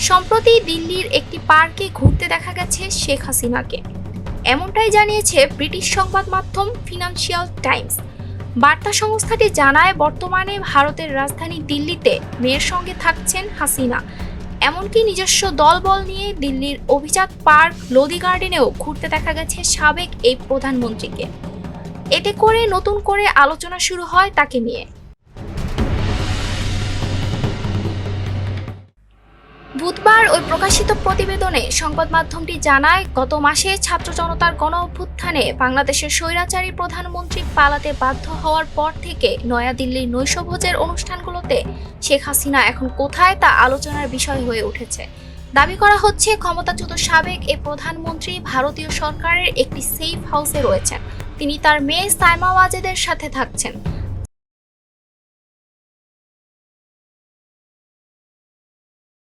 সম্প্রতি দিল্লির একটি পার্কে ঘুরতে দেখা গেছে শেখ হাসিনাকে। এমনটাই জানিয়েছে ব্রিটিশ সংবাদ মাধ্যম ফিনান্সিয়াল টাইমস। বার্তা সংস্থাটি জানায়, বর্তমানে ভারতের রাজধানী দিল্লিতে মেয়ের সঙ্গে থাকছেন হাসিনা। এমনকি নিজস্ব দলবল নিয়ে দিল্লির অভিজাত পার্ক লোদি গার্ডেনেও ঘুরতে দেখা গেছে সাবেক এই প্রধানমন্ত্রীকে। এতে করে নতুন করে আলোচনা শুরু হয় তাকে নিয়ে। বুধবার ওই প্রকাশিত প্রতিবেদনে সংবাদ মাধ্যমটি জানায়, গত মাসে ছাত্র জনতার গণ অভ্যুত্থানে বাংলাদেশের স্বৈরাচারী প্রধানমন্ত্রী পালাতে বাধ্য হওয়ার পর থেকে নয়াদিল্লির নৈশভোজের অনুষ্ঠানগুলোতে শেখ হাসিনা এখন কোথায় তা আলোচনার বিষয় হয়ে উঠেছে। দাবি করা হচ্ছে, ক্ষমতাচ্যুত সাবেক এ প্রধানমন্ত্রী ভারতীয় সরকারের একটি সেফ হাউসে রয়েছেন। তিনি তার মেয়ে সাইমা ওয়াজেদের সাথে থাকছেন।